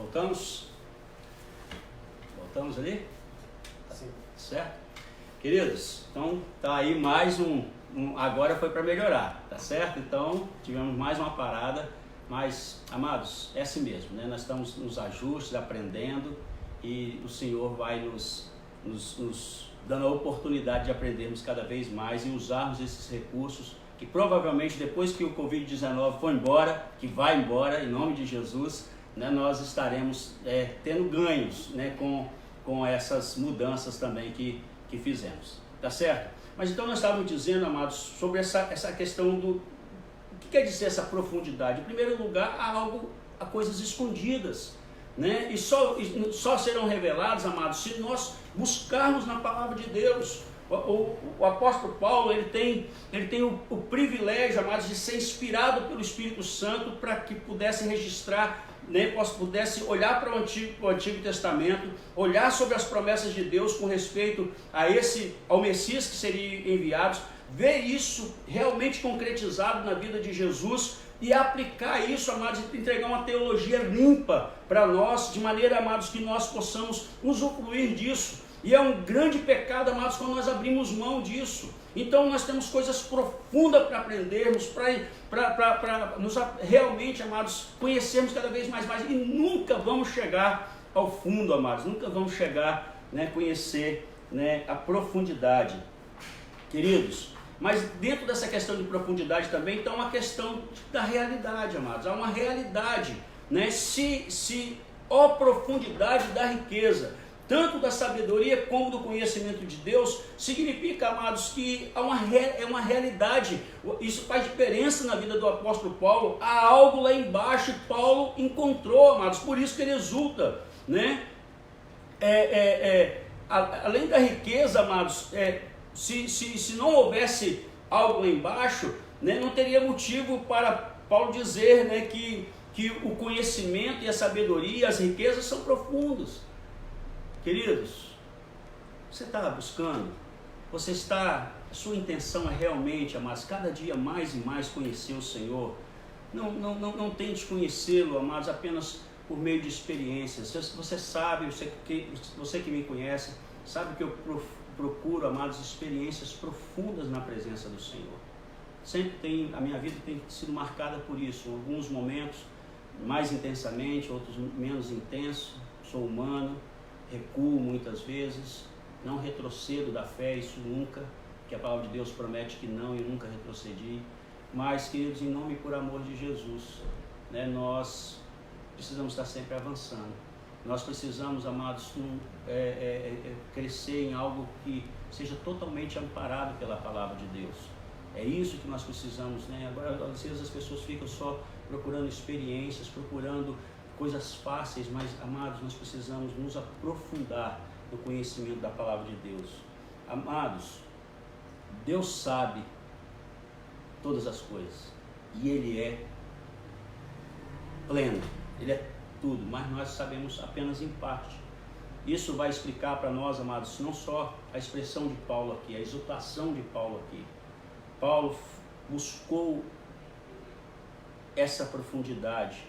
Voltamos? Voltamos ali? Sim. Certo? Queridos, então tá aí mais agora foi para melhorar, tá certo? Então tivemos mais uma parada, mas, amados, é assim mesmo, né? Nós estamos nos ajustes, aprendendo, e o Senhor vai nos dando a oportunidade de aprendermos cada vez mais e usarmos esses recursos que provavelmente depois que o Covid-19 for embora, que vai embora, em nome de Jesus, né, nós estaremos tendo ganhos, né, com essas mudanças também que fizemos, tá certo? Mas então nós estávamos dizendo, amados, sobre essa questão do o que quer dizer essa profundidade. Em primeiro lugar, há coisas escondidas, né? E só serão revelados, amados, se nós buscarmos na palavra de Deus. O apóstolo Paulo ele tem o privilégio, amados, de ser inspirado pelo Espírito Santo para que pudesse registrar, né, pudesse olhar para o Antigo Testamento, olhar sobre as promessas de Deus com respeito ao Messias que seria enviado, ver isso realmente concretizado na vida de Jesus e aplicar isso, amados, e entregar uma teologia limpa para nós, de maneira, amados, que nós possamos usufruir disso. E é um grande pecado, amados, quando nós abrimos mão disso. Então nós temos coisas profundas para aprendermos, para nos realmente, amados, conhecermos cada vez mais e nunca vamos chegar ao fundo, amados, nunca vamos chegar, né, conhecer, né, a profundidade, queridos. Mas dentro dessa questão de profundidade também está uma questão da realidade, amados. Há uma realidade, né? Se a profundidade da riqueza, tanto da sabedoria como do conhecimento de Deus, significa, amados, que é uma realidade. Isso faz diferença na vida do apóstolo Paulo. Há algo lá embaixo que Paulo encontrou, amados, por isso que ele exulta, né? Além da riqueza, amados, se não houvesse algo lá embaixo, né, não teria motivo para Paulo dizer, né, que o conhecimento e a sabedoria, as riquezas são profundos. Queridos, você está buscando? A sua intenção é realmente, amados, cada dia mais e mais conhecer o Senhor. Não tente conhecê-lo, amados, apenas por meio de experiências. Você sabe, você que me conhece, sabe que eu procuro, amados, experiências profundas na presença do Senhor. A minha vida tem sido marcada por isso. Em alguns momentos mais intensamente, outros menos intenso. Sou humano, recuo muitas vezes, não retrocedo da fé, isso nunca, que a palavra de Deus promete que não, e nunca retrocedi. Mas, queridos, em nome e por amor de Jesus, né, nós precisamos estar sempre avançando. Nós precisamos, amados, crescer em algo que seja totalmente amparado pela palavra de Deus. É isso que nós precisamos, né? Agora, às vezes as pessoas ficam só procurando experiências, procurando coisas fáceis, mas, amados, nós precisamos nos aprofundar no conhecimento da palavra de Deus. Amados, Deus sabe todas as coisas e Ele é pleno, Ele é tudo, mas nós sabemos apenas em parte. Isso vai explicar para nós, amados, não só a expressão de Paulo aqui, a exultação de Paulo aqui. Paulo buscou essa profundidade,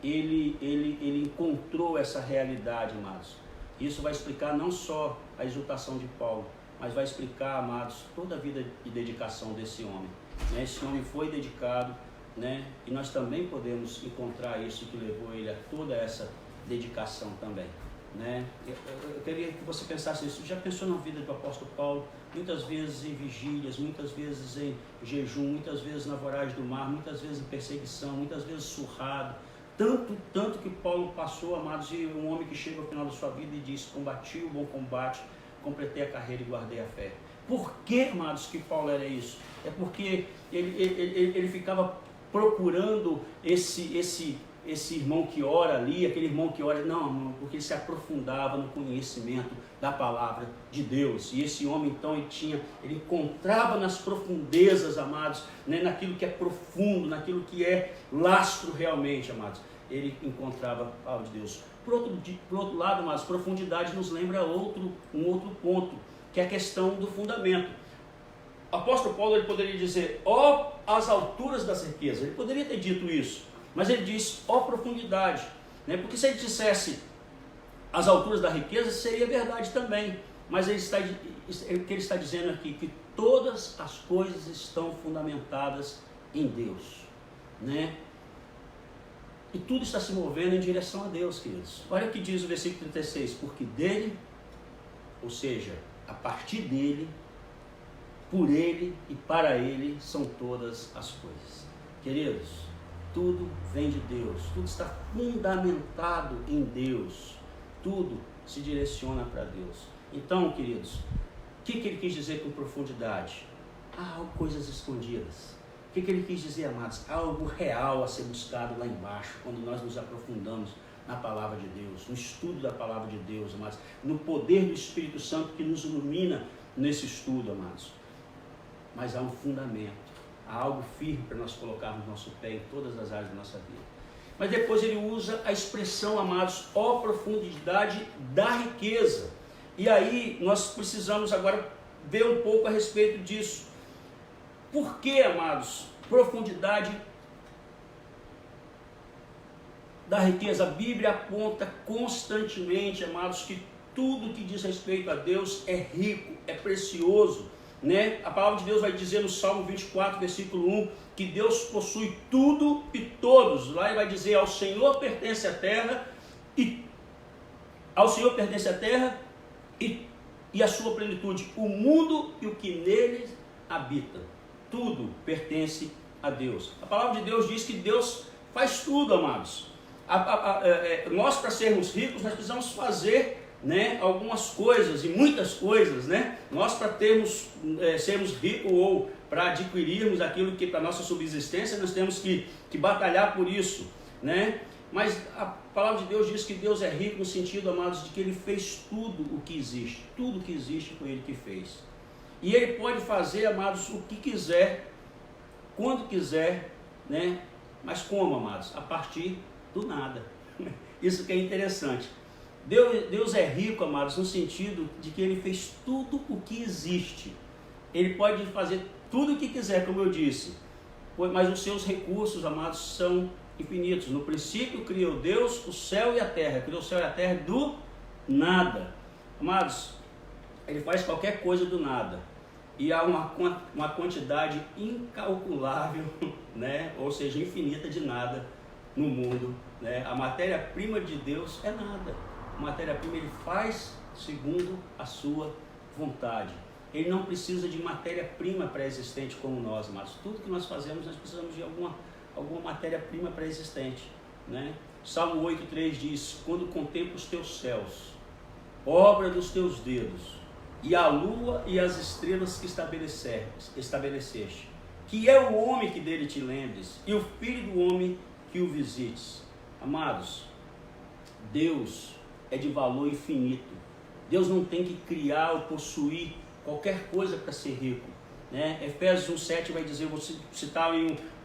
ele encontrou essa realidade, amados. Isso vai explicar não só a exultação de Paulo, mas vai explicar, amados, toda a vida de dedicação desse homem. Né? Esse homem foi dedicado, né? E nós também podemos encontrar isso que levou ele a toda essa dedicação também, né? Eu queria que você pensasse nisso. Já pensou na vida do apóstolo Paulo? Muitas vezes em vigílias, muitas vezes em jejum, muitas vezes na voragem do mar, muitas vezes em perseguição, muitas vezes surrado. Tanto que Paulo passou, amados, e um homem que chega ao final da sua vida e diz: combati o bom combate, completei a carreira e guardei a fé. Por que, amados, que Paulo era isso? É porque ele ficava procurando esse irmão que ora ali, aquele irmão que ora, não, porque ele se aprofundava no conhecimento da palavra de Deus. E esse homem, então, ele encontrava nas profundezas, amados, né, naquilo que é profundo, naquilo que é lastro realmente, amados, ele encontrava a palavra de Deus. Por outro lado, amados, profundidade nos lembra um outro ponto, que é a questão do fundamento. O apóstolo Paulo, ele poderia dizer: as alturas das riquezas. Ele poderia ter dito isso, mas ele diz: profundidade. né? Porque se ele dissesse as alturas da riqueza, seria verdade também. Mas o que ele está dizendo aqui, que todas as coisas estão fundamentadas em Deus, né? E tudo está se movendo em direção a Deus, queridos. Olha o que diz o versículo 36, porque dele, ou seja, a partir dele, por ele e para ele são todas as coisas. Queridos, tudo vem de Deus, tudo está fundamentado em Deus, tudo se direciona para Deus. Então, queridos, o que ele quis dizer com profundidade? Há coisas escondidas. O que ele quis dizer, amados? Há algo real a ser buscado lá embaixo, quando nós nos aprofundamos na palavra de Deus, no estudo da palavra de Deus, amados, no poder do Espírito Santo que nos ilumina nesse estudo, amados. Mas há um fundamento, há algo firme para nós colocarmos nosso pé em todas as áreas da nossa vida. Mas depois ele usa a expressão, amados, ó profundidade da riqueza. E aí nós precisamos agora ver um pouco a respeito disso. Por que, amados, profundidade da riqueza? A Bíblia aponta constantemente, amados, que tudo que diz respeito a Deus é rico, é precioso, né? A palavra de Deus vai dizer no Salmo 24, versículo 1, que Deus possui tudo e todos. Lá ele vai dizer, ao Senhor pertence a terra e a sua plenitude, o mundo e o que nele habita. Tudo pertence a Deus. A palavra de Deus diz que Deus faz tudo, amados. Nós, para sermos ricos, nós precisamos fazer, né, algumas coisas e muitas coisas, né? Nós, para sermos ricos ou para adquirirmos aquilo que para nossa subsistência, nós temos que batalhar por isso, né? Mas a palavra de Deus diz que Deus é rico no sentido, amados, de que Ele fez tudo o que existe. Tudo que existe foi Ele que fez. E Ele pode fazer, amados, o que quiser, quando quiser, né? Mas como, amados? A partir do nada. Isso que é interessante. Deus é rico, amados, no sentido de que Ele fez tudo o que existe. Ele pode fazer tudo o que quiser, como eu disse, mas os seus recursos, amados, são infinitos. No princípio criou Deus o céu e a terra. Criou o céu e a terra do nada. Amados, Ele faz qualquer coisa do nada. E há uma quantidade incalculável, né? Ou seja, infinita de nada no mundo, né? A matéria-prima de Deus é nada. A matéria-prima Ele faz segundo a sua vontade. Ele não precisa de matéria-prima pré-existente como nós, mas tudo que nós fazemos, nós precisamos de alguma matéria-prima pré-existente, né? Salmo 8,3 diz, quando contemplo os teus céus, obra dos teus dedos, e a lua e as estrelas que estabeleceste, que é o homem que dele te lembres, e o filho do homem que o visites. Amados, Deus é de valor infinito. Deus não tem que criar ou possuir qualquer coisa para ser rico, né? Efésios 1,7 vai dizer, vou citar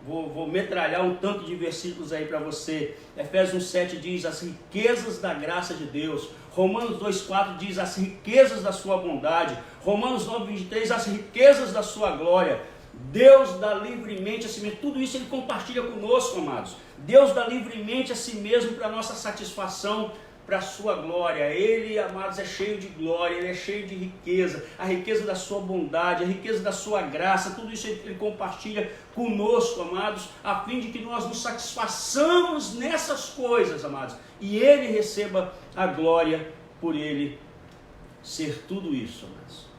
vou metralhar um tanto de versículos aí para você. Efésios 1,7 diz as riquezas da graça de Deus. Romanos 2,4 diz as riquezas da sua bondade. Romanos 9,23 as riquezas da sua glória. Deus dá livremente a si mesmo. Tudo isso Ele compartilha conosco, amados. Deus dá livremente a si mesmo para a nossa satisfação, para a sua glória. Ele, amados, é cheio de glória, Ele é cheio de riqueza, a riqueza da sua bondade, a riqueza da sua graça, tudo isso Ele compartilha conosco, amados, a fim de que nós nos satisfaçamos nessas coisas, amados, e Ele receba a glória por Ele ser tudo isso, amados.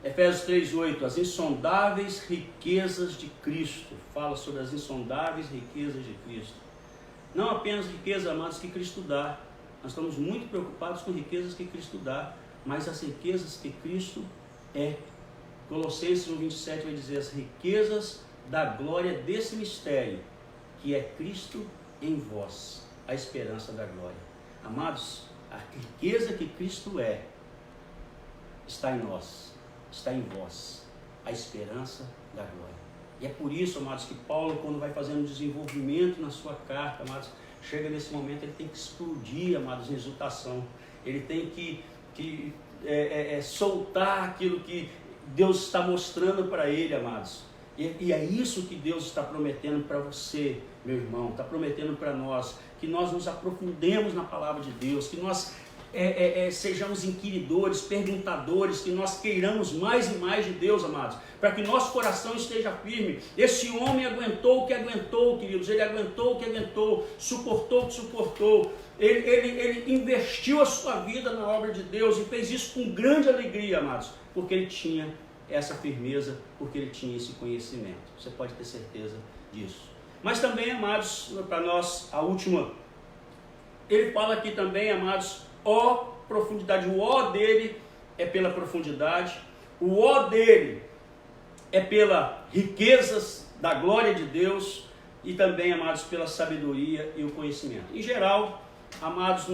Efésios 3,8, as insondáveis riquezas de Cristo, fala sobre as insondáveis riquezas de Cristo, não apenas riqueza, amados, que Cristo dá. Nós estamos muito preocupados com riquezas que Cristo dá, mas as riquezas que Cristo é. Colossenses 1,27 vai dizer as riquezas da glória desse mistério, que é Cristo em vós, a esperança da glória. Amados, a riqueza que Cristo é, está em nós, está em vós, a esperança da glória. E é por isso, amados, que Paulo, quando vai fazendo um desenvolvimento na sua carta, amados, chega nesse momento, ele tem que explodir, amados, em exultação. Ele tem que soltar aquilo que Deus está mostrando para ele, amados. E é isso que Deus está prometendo para você, meu irmão, está prometendo para nós, que nós nos aprofundemos na palavra de Deus, que nós sejamos inquiridores, perguntadores, que nós queiramos mais e mais de Deus, amados, para que nosso coração esteja firme. Esse homem aguentou o que aguentou, queridos, ele aguentou o que aguentou, suportou o que suportou, ele investiu a sua vida na obra de Deus e fez isso com grande alegria, amados, porque ele tinha essa firmeza, porque ele tinha esse conhecimento. Você pode ter certeza disso. Mas também, amados, para nós, a última, ele fala aqui também, amados, ó profundidade, o ó dele é pela profundidade, o ó dele é pelas riquezas da glória de Deus e também, amados, pela sabedoria e o conhecimento. Em geral, amados,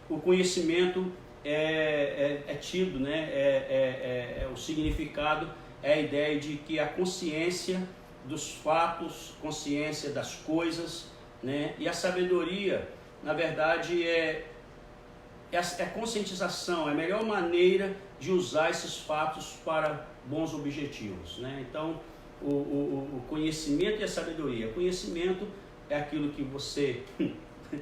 o conhecimento é tido, né? O significado é a ideia de que a consciência dos fatos, consciência das coisas, né? E a sabedoria, na verdade, é a conscientização, é a melhor maneira de usar esses fatos para bons objetivos, né? Então, o conhecimento e a sabedoria. O conhecimento é aquilo que você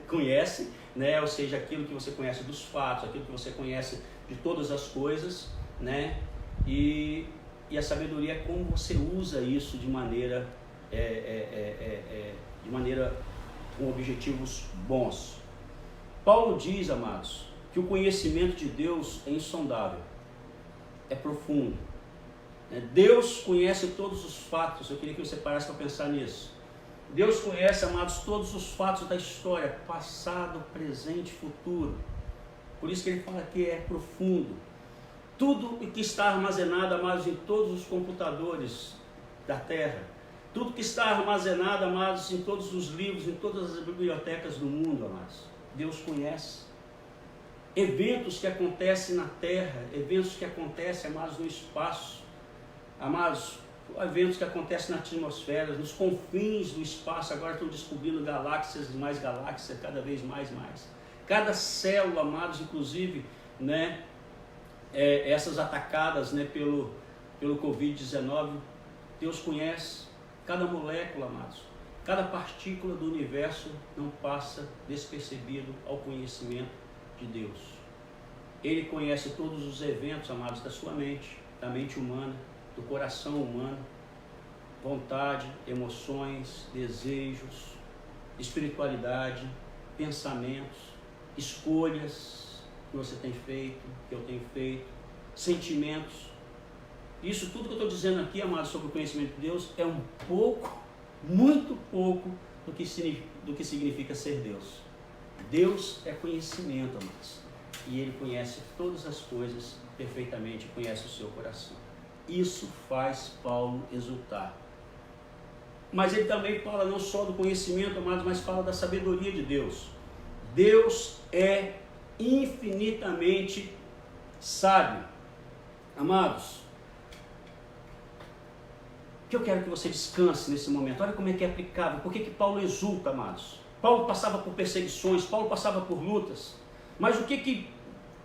conhece, né? Ou seja, aquilo que você conhece dos fatos, aquilo que você conhece de todas as coisas, né? E a sabedoria é como você usa isso de maneira com objetivos bons. Paulo diz, amados, que o conhecimento de Deus é insondável, é profundo. Deus conhece todos os fatos. Eu queria que você parasse para pensar nisso. Deus conhece, amados, todos os fatos da história, passado, presente, futuro. Por isso que ele fala que é profundo. Tudo que está armazenado, amados, em todos os computadores da terra, tudo que está armazenado, amados, em todos os livros, em todas as bibliotecas do mundo, amados, Deus conhece. Eventos que acontecem na terra, eventos que acontecem, amados, no espaço, amados, eventos que acontecem na atmosfera, nos confins do espaço. Agora estão descobrindo galáxias e mais galáxias, cada vez mais. Cada célula, amados, inclusive, né, essas atacadas, né, pelo Covid-19, Deus conhece cada molécula, amados. Cada partícula do universo não passa despercebido ao conhecimento de Deus. Ele conhece todos os eventos, amados, da sua mente, da mente humana, do coração humano, vontade, emoções, desejos, espiritualidade, pensamentos, escolhas que você tem feito, que eu tenho feito, sentimentos. Isso tudo que eu estou dizendo aqui, amados, sobre o conhecimento de Deus é um pouco, muito pouco do que significa ser Deus. Deus é conhecimento, amados, e Ele conhece todas as coisas perfeitamente, conhece o seu coração. Isso faz Paulo exultar. Mas ele também fala não só do conhecimento, amados, mas fala da sabedoria de Deus. Deus é infinitamente sábio. Amados, que eu quero que você descanse nesse momento. Olha como é que é aplicável. Por que Paulo exulta, amados? Paulo passava por perseguições, Paulo passava por lutas. Mas o que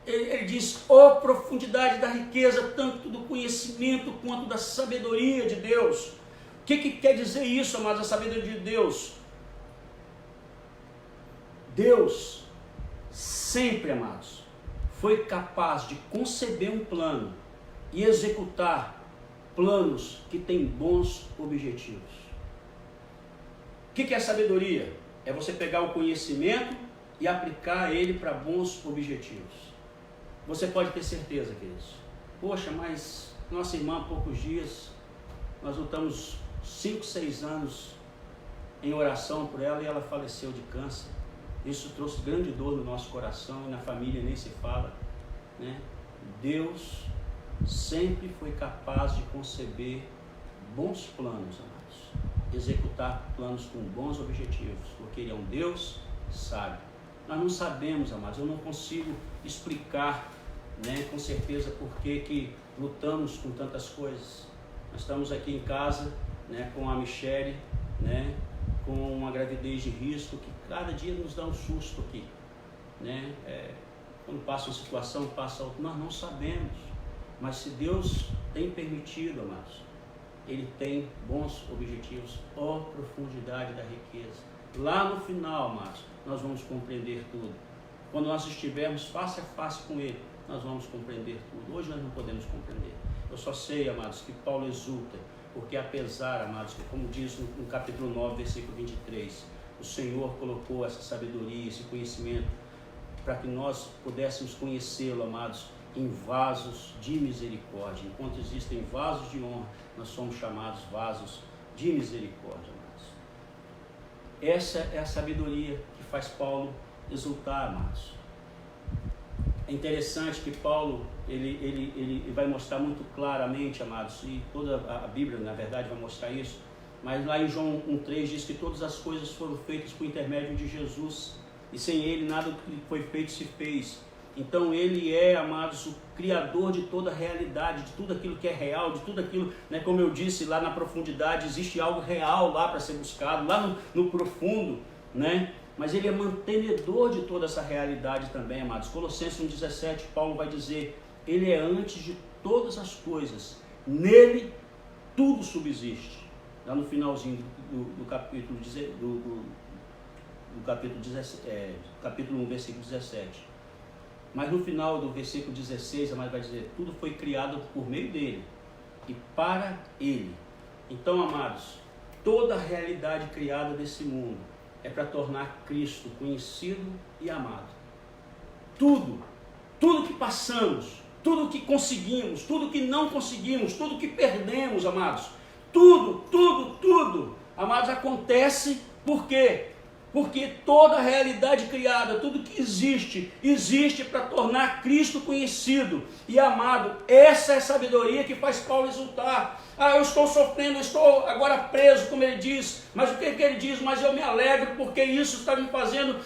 ele diz? Ó profundidade da riqueza, tanto do conhecimento quanto da sabedoria de Deus. O que quer dizer isso, amados, a sabedoria de Deus? Deus sempre, amados, foi capaz de conceber um plano e executar planos que têm bons objetivos. O que é sabedoria? É você pegar o conhecimento e aplicar ele para bons objetivos. Você pode ter certeza, queridos. Poxa, mas nossa irmã há poucos dias, nós lutamos 5, 6 anos em oração por ela e ela faleceu de câncer. Isso trouxe grande dor no nosso coração e na família nem se fala, né? Deus sempre foi capaz de conceber bons planos, amados, executar planos com bons objetivos, porque Ele é um Deus sábio. Nós não sabemos, amados, eu não consigo explicar, né, com certeza por que lutamos com tantas coisas. Nós estamos aqui em casa, né, com a Michele, né, com uma gravidez de risco que cada dia nos dá um susto aqui, né? Quando passa uma situação, passa outra, nós não sabemos. Mas se Deus tem permitido, amados, ele tem bons objetivos. Ó profundidade da riqueza! Lá no final, amados, nós vamos compreender tudo. Quando nós estivermos face a face com ele, nós vamos compreender tudo. Hoje nós não podemos compreender. Eu só sei, amados, que Paulo exulta, porque apesar, amados, que como diz no capítulo 9, versículo 23, o Senhor colocou essa sabedoria, esse conhecimento, para que nós pudéssemos conhecê-lo, amados, em vasos de misericórdia. Enquanto existem vasos de honra, nós somos chamados vasos de misericórdia, amados. Essa é a sabedoria que faz Paulo exultar, amados. É interessante que Paulo, ele vai mostrar muito claramente, amados, e toda a Bíblia, na verdade, vai mostrar isso, mas lá em João 1,3 diz que todas as coisas foram feitas por intermédio de Jesus, e sem ele nada do que foi feito se fez. Então ele é, amados, o criador de toda a realidade, de tudo aquilo que é real, de tudo aquilo, né, como eu disse, lá na profundidade existe algo real lá para ser buscado, lá no profundo, né? Mas ele é mantenedor de toda essa realidade também, amados. Colossenses 1,17, Paulo vai dizer, ele é antes de todas as coisas, nele tudo subsiste. Lá no finalzinho do capítulo 1, versículo 17. Mas no final do versículo 16, vai dizer, tudo foi criado por meio dele e para ele. Então, amados, toda a realidade criada desse mundo é para tornar Cristo conhecido e amado. Tudo que passamos, tudo que conseguimos, tudo que não conseguimos, tudo que perdemos, amados, tudo, amados, acontece por quê? Porque toda a realidade criada, tudo que existe para tornar Cristo conhecido e amado. Essa é a sabedoria que faz Paulo exultar. Eu estou sofrendo, eu estou agora preso, como ele diz. Mas o que ele diz? Mas eu me alegro porque isso está me fazendo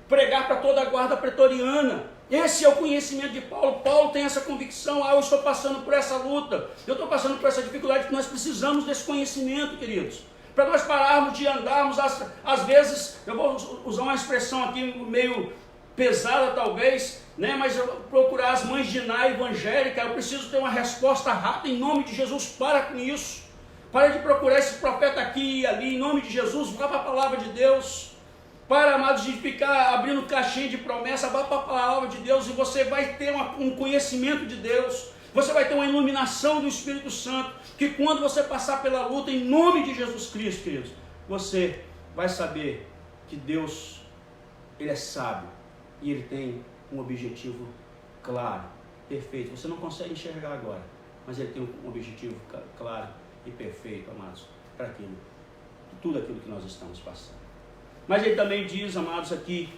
pregar para toda a guarda pretoriana. Esse é o conhecimento de Paulo. Paulo tem essa convicção. Eu estou passando por essa luta, eu estou passando por essa dificuldade. Nós precisamos desse conhecimento, queridos. Para nós pararmos de andarmos, às vezes, eu vou usar uma expressão aqui meio pesada talvez, né? Mas eu procurar as mães de Ná evangélica, eu preciso ter uma resposta rápida em nome de Jesus. Para com isso. Para de procurar esse profeta aqui e ali, em nome de Jesus, vá para a palavra de Deus. Para, amados, de ficar abrindo caixinha de promessa, vá para a palavra de Deus e você vai ter um conhecimento de Deus. Você vai ter uma iluminação do Espírito Santo, que quando você passar pela luta, em nome de Jesus Cristo, queridos, você vai saber que Deus, Ele é sábio e Ele tem um objetivo claro, perfeito. Você não consegue enxergar agora, mas Ele tem um objetivo claro e perfeito, amados, para tudo aquilo que nós estamos passando. Mas Ele também diz, amados, aqui,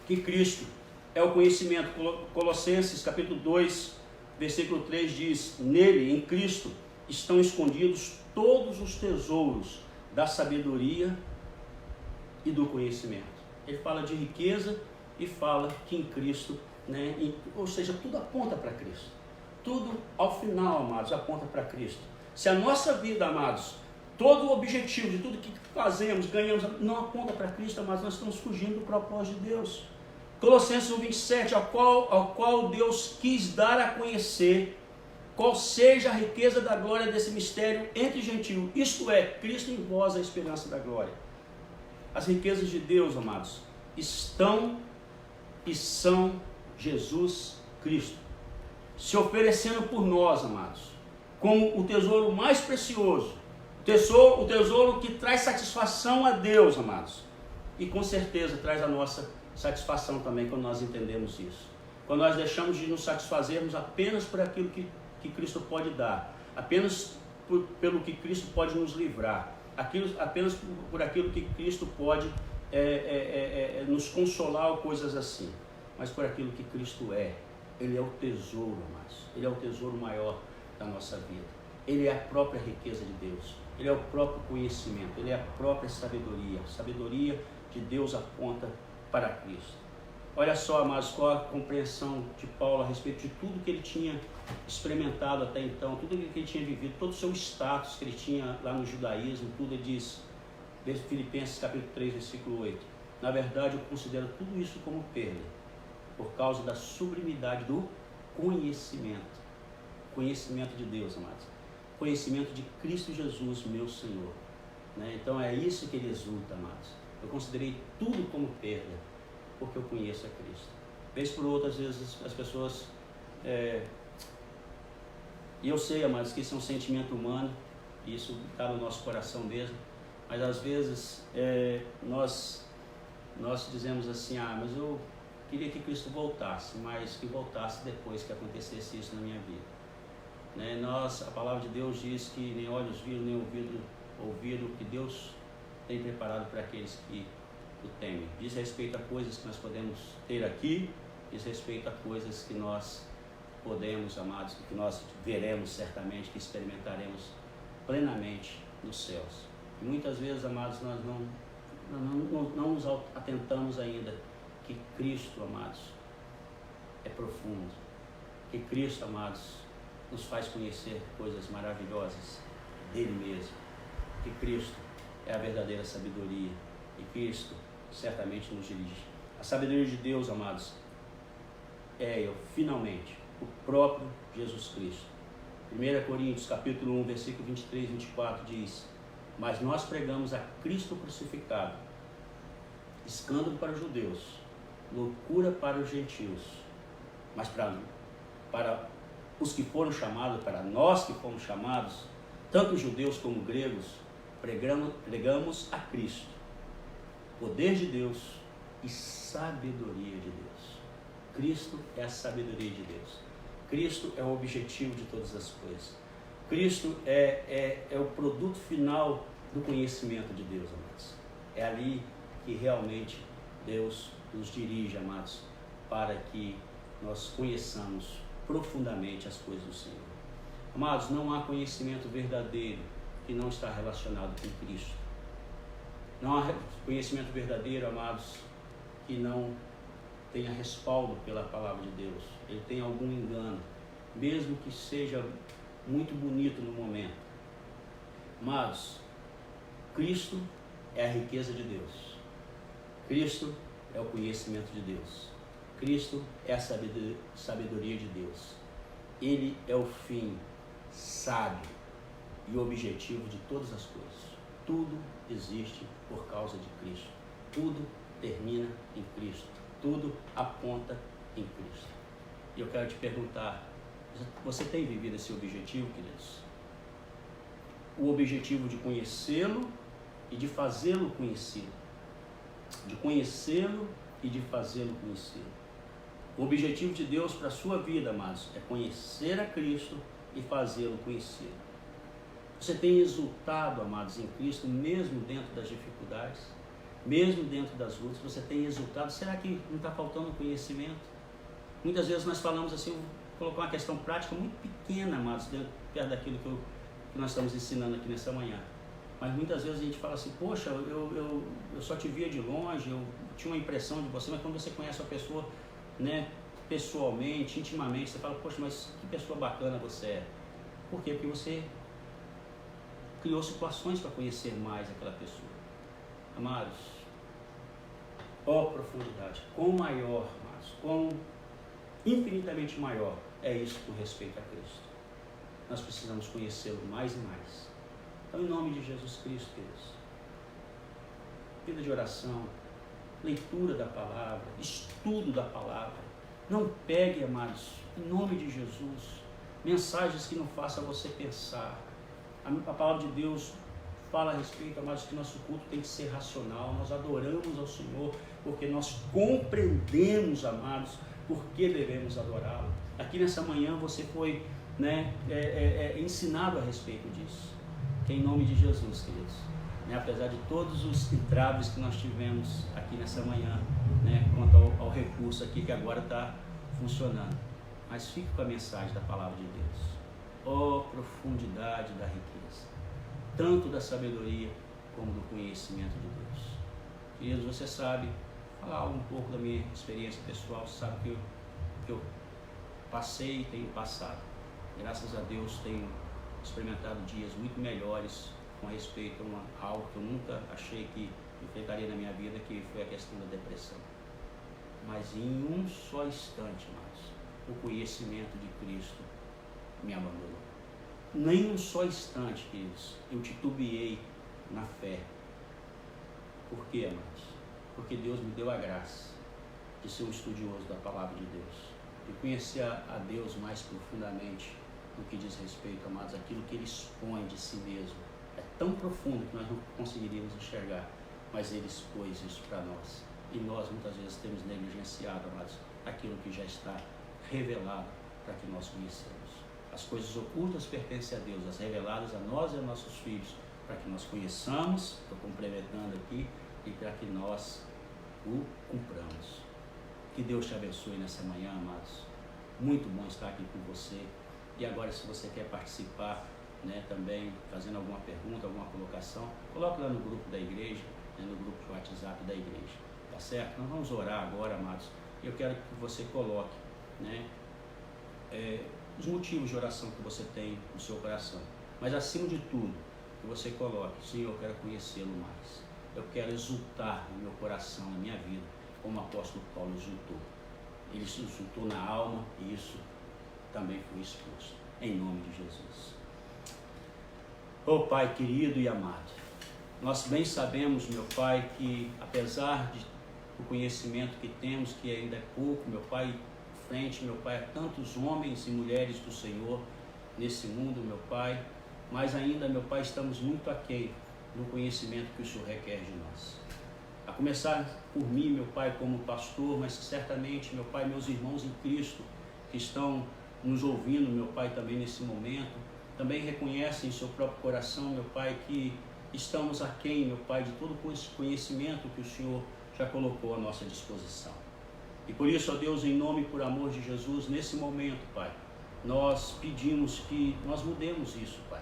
que Cristo é o conhecimento. Colossenses capítulo 2, versículo 3 diz, nele, em Cristo, estão escondidos todos os tesouros da sabedoria e do conhecimento. Ele fala de riqueza e fala que em Cristo, né, ou seja, tudo aponta para Cristo. Tudo, ao final, amados, aponta para Cristo. Se a nossa vida, amados, todo o objetivo de tudo que fazemos, ganhamos, não aponta para Cristo, amados, nós estamos fugindo do propósito de Deus. Colossenses 1,27, ao qual Deus quis dar a conhecer qual seja a riqueza da glória desse mistério entre gentios, isto é, Cristo em vós a esperança da glória. As riquezas de Deus, amados, estão e são Jesus Cristo, se oferecendo por nós, amados, como o tesouro mais precioso, o tesouro que traz satisfação a Deus, amados, e com certeza traz a nossa satisfação também quando nós entendemos isso. Quando nós deixamos de nos satisfazermos apenas por aquilo que Cristo pode dar, apenas pelo que Cristo pode nos livrar, apenas por aquilo que Cristo pode nos consolar ou coisas assim, mas por aquilo que Cristo é. Ele é o tesouro, amados. Ele é o tesouro maior da nossa vida. Ele é a própria riqueza de Deus. Ele é o próprio conhecimento. Ele é a própria sabedoria. A sabedoria de Deus aponta para Cristo. Olha só, amados, qual a compreensão de Paulo a respeito de tudo que ele tinha experimentado até então, tudo que ele tinha vivido, todo o seu status que ele tinha lá no judaísmo, tudo. Ele diz, desde Filipenses capítulo 3, versículo 8, na verdade eu considero tudo isso como perda, por causa da sublimidade do conhecimento de Deus, amados. conhecimento de Cristo Jesus, meu Senhor. Né? Então é isso que ele exulta, amados. Eu considerei tudo como perda, porque eu conheço a Cristo. Vez por outra, às vezes as pessoas... E eu sei, amados, que isso é um sentimento humano, e isso está no nosso coração mesmo, mas às vezes nós dizemos assim, mas eu queria que Cristo voltasse, mas que voltasse depois que acontecesse isso na minha vida. Né? A palavra de Deus diz que nem olhos viram, nem ouviram o que Deus tem preparado para aqueles que o temem. Diz respeito a coisas que nós podemos ter aqui, diz respeito a coisas que nós podemos, amados, que nós veremos certamente, que experimentaremos plenamente nos céus. E muitas vezes, amados, nós não nos atentamos ainda que Cristo, amados, é profundo, que Cristo, amados, nos faz conhecer coisas maravilhosas dele mesmo, que Cristo é a verdadeira sabedoria e Cristo certamente nos dirige. A sabedoria de Deus, amados, finalmente, o próprio Jesus Cristo. 1 Coríntios, capítulo 1, versículo 23 e 24 diz: mas nós pregamos a Cristo crucificado, escândalo para os judeus, loucura para os gentios, mas para os que foram chamados, para nós que fomos chamados, tanto judeus como gregos, pregamos a Cristo, poder de Deus e sabedoria de Deus. Cristo é a sabedoria de Deus. Cristo é o objetivo de todas as coisas. Cristo é o produto final do conhecimento de Deus, amados. É ali que realmente Deus nos dirige, amados, para que nós conheçamos profundamente as coisas do Senhor. Amados, não há conhecimento verdadeiro que não está relacionado com Cristo. Não há conhecimento verdadeiro, amados, que não tenha respaldo pela palavra de Deus. Ele tem algum engano, mesmo que seja muito bonito no momento. Amados, Cristo é a riqueza de Deus. Cristo é o conhecimento de Deus. Cristo é a sabedoria de Deus. Ele é o fim sábio e objetivo de todas as coisas. Tudo existe por causa de Cristo. Tudo termina em Cristo. Tudo aponta em Cristo. E eu quero te perguntar, você tem vivido esse objetivo, queridos? O objetivo de conhecê-lo e de fazê-lo conhecido. De conhecê-lo e de fazê-lo conhecido. O objetivo de Deus para a sua vida, amados, é conhecer a Cristo e fazê-lo conhecido. Você tem exultado, amados, em Cristo, mesmo dentro das dificuldades, mesmo dentro das lutas, você tem exultado. Será que não está faltando conhecimento? Muitas vezes nós falamos assim, vou colocar uma questão prática muito pequena, amados, perto daquilo que nós estamos ensinando aqui nessa manhã. Mas muitas vezes a gente fala assim, poxa, eu só te via de longe, eu tinha uma impressão de você, mas quando você conhece a pessoa, né, pessoalmente, intimamente, você fala, poxa, mas que pessoa bacana você é. Por quê? Porque você criou situações para conhecer mais aquela pessoa. Amados, profundidade, quão maior, amados, quão infinitamente maior é isso com respeito a Cristo. Nós precisamos conhecê-lo mais e mais. Então, em nome de Jesus Cristo, queridos, vida de oração, leitura da palavra, estudo da palavra. Não pegue, amados, em nome de Jesus, mensagens que não façam você pensar. A palavra de Deus fala a respeito, amados, que nosso culto tem que ser racional. Nós adoramos ao Senhor porque nós compreendemos, amados, por que devemos adorá-lo. Aqui nessa manhã você foi, ensinado a respeito disso. Que em nome de Jesus, queridos, apesar de todos os entraves que nós tivemos aqui nessa manhã, quanto ao recurso aqui que agora está funcionando, mas fique com a mensagem da palavra de Deus. Profundidade da riqueza, tanto da sabedoria como do conhecimento de Deus. Queridos, você sabe, falar um pouco da minha experiência pessoal, você sabe que eu passei e tenho passado. Graças a Deus tenho experimentado dias muito melhores com respeito a algo que eu nunca achei que enfrentaria na minha vida, que foi a questão da depressão. Mas em um só instante, o conhecimento de Cristo me abandonou. nem um só instante, queridos, eu titubeei na fé. Por quê, amados? Porque Deus me deu a graça de ser um estudioso da palavra de Deus, de conhecer a Deus mais profundamente no que diz respeito, amados, aquilo que Ele expõe de si mesmo. É tão profundo que nós não conseguiríamos enxergar, mas Ele expôs isso para nós. E nós muitas vezes temos negligenciado, amados, aquilo que já está revelado para que nós conhecemos. As coisas ocultas pertencem a Deus, as reveladas a nós e a nossos filhos, para que nós conheçamos, estou complementando aqui, e para que nós o cumpramos. Que Deus te abençoe nessa manhã, amados. Muito bom estar aqui com você. E agora, se você quer participar, né, também fazendo alguma pergunta, alguma colocação, coloque lá no grupo da igreja, né, no grupo de WhatsApp da igreja. Tá certo? Nós vamos orar agora, amados. Eu quero que você coloque, né, os motivos de oração que você tem no seu coração. Mas, acima de tudo, que você coloque: Senhor, eu quero conhecê-lo mais. Eu quero exultar no meu coração, na minha vida, como o apóstolo Paulo exultou. Ele se exultou na alma e isso também foi exposto. Em nome de Jesus. Oh Pai querido e amado, nós bem sabemos, meu Pai, que apesar do conhecimento que temos, que ainda é pouco, meu Pai, frente, meu Pai, a tantos homens e mulheres do Senhor nesse mundo, meu Pai, mas ainda, meu Pai, estamos muito aquém do conhecimento que o Senhor requer de nós. A começar por mim, meu Pai, como pastor, mas certamente, meu Pai, meus irmãos em Cristo que estão nos ouvindo, meu Pai, também nesse momento, também reconhecem em seu próprio coração, meu Pai, que estamos aquém, meu Pai, de todo esse conhecimento que o Senhor já colocou à nossa disposição. E por isso, ó Deus, em nome e por amor de Jesus, nesse momento, Pai, nós pedimos que nós mudemos isso, Pai.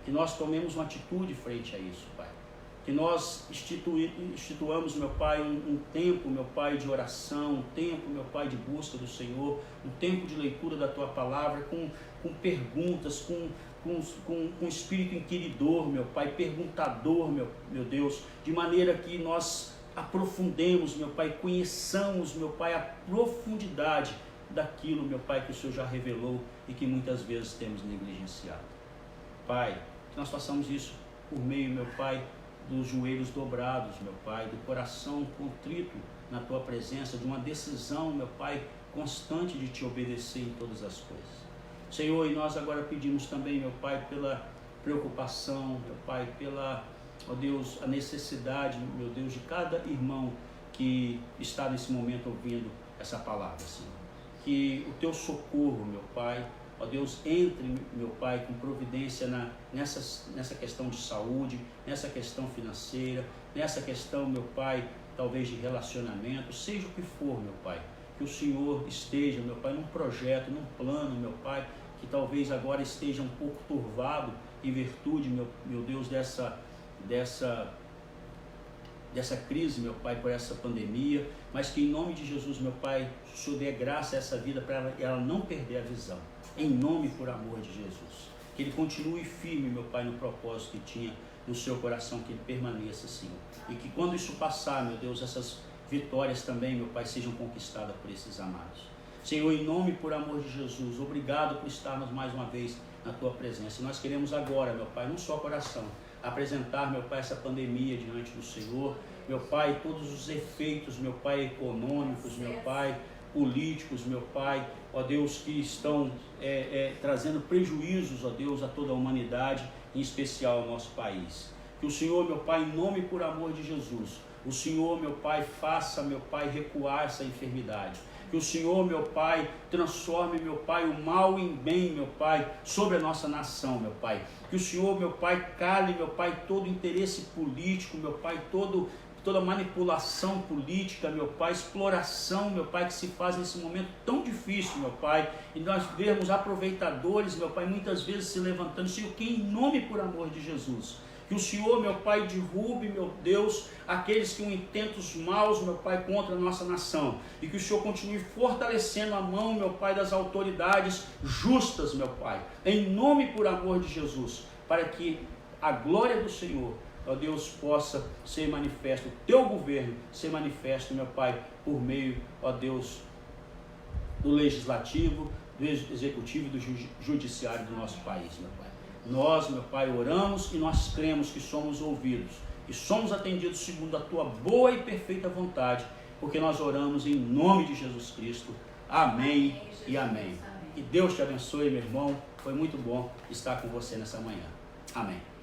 Que nós tomemos uma atitude frente a isso, Pai. Que nós instituamos, meu Pai, um tempo, meu Pai, de oração, um tempo, meu Pai, de busca do Senhor, um tempo de leitura da Tua Palavra, com perguntas, com espírito inquiridor, meu Pai, perguntador, meu Deus, de maneira que nós aprofundemos, meu Pai, conheçamos, meu Pai, a profundidade daquilo, meu Pai, que o Senhor já revelou e que muitas vezes temos negligenciado. Pai, que nós façamos isso por meio, meu Pai, dos joelhos dobrados, meu Pai, do coração contrito na Tua presença, de uma decisão, meu Pai, constante de Te obedecer em todas as coisas. Senhor, e nós agora pedimos também, meu Pai, pela preocupação, meu Pai, pela, ó Deus, a necessidade, meu Deus, de cada irmão que está nesse momento ouvindo essa palavra, Senhor. Que o Teu socorro, meu Pai, ó Deus, entre, meu Pai, com providência nessa questão de saúde, nessa questão financeira, nessa questão, meu Pai, talvez de relacionamento, seja o que for, meu Pai, que o Senhor esteja, meu Pai, num projeto, num plano, meu Pai, que talvez agora esteja um pouco turvado em virtude, meu Deus, dessa crise, meu Pai, por essa pandemia, mas que em nome de Jesus, meu Pai, o Senhor dê graça a essa vida para ela não perder a visão. Em nome e por amor de Jesus. Que ele continue firme, meu Pai, no propósito que tinha no seu coração, que ele permaneça, Senhor. E que quando isso passar, meu Deus, essas vitórias também, meu Pai, sejam conquistadas por esses amados. Senhor, em nome e por amor de Jesus, obrigado por estarmos mais uma vez na Tua presença. E nós queremos agora, meu Pai, num só coração, apresentar, meu Pai, essa pandemia diante do Senhor. Meu Pai, todos os efeitos, meu Pai, econômicos, meu Pai, políticos, meu Pai, ó Deus, que estão trazendo prejuízos, ó Deus, a toda a humanidade, em especial ao nosso país. Que o Senhor, meu Pai, em nome e por amor de Jesus, o Senhor, meu Pai, faça, meu Pai, recuar essa enfermidade. Que o Senhor, meu Pai, transforme, meu Pai, o mal em bem, meu Pai, sobre a nossa nação, meu Pai. Que o Senhor, meu Pai, cale, meu Pai, todo interesse político, meu Pai, toda manipulação política, meu Pai, exploração, meu Pai, que se faz nesse momento tão difícil, meu Pai, e nós vemos aproveitadores, meu Pai, muitas vezes se levantando. Senhor, que em nome por amor de Jesus, que o Senhor, meu Pai, derrube, meu Deus, aqueles que intentos maus, meu Pai, contra a nossa nação, e que o Senhor continue fortalecendo a mão, meu Pai, das autoridades justas, meu Pai, em nome por amor de Jesus, para que a glória do Senhor, ó Deus, possa ser manifesto, o Teu governo ser manifesto, meu Pai, por meio, ó Deus, do legislativo, do executivo e do judiciário do nosso país, meu Pai. Nós, meu Pai, oramos e nós cremos que somos ouvidos e somos atendidos segundo a tua boa e perfeita vontade, porque nós oramos em nome de Jesus Cristo. Amém e amém. E Deus te abençoe, meu irmão. Foi muito bom estar com você nessa manhã. Amém.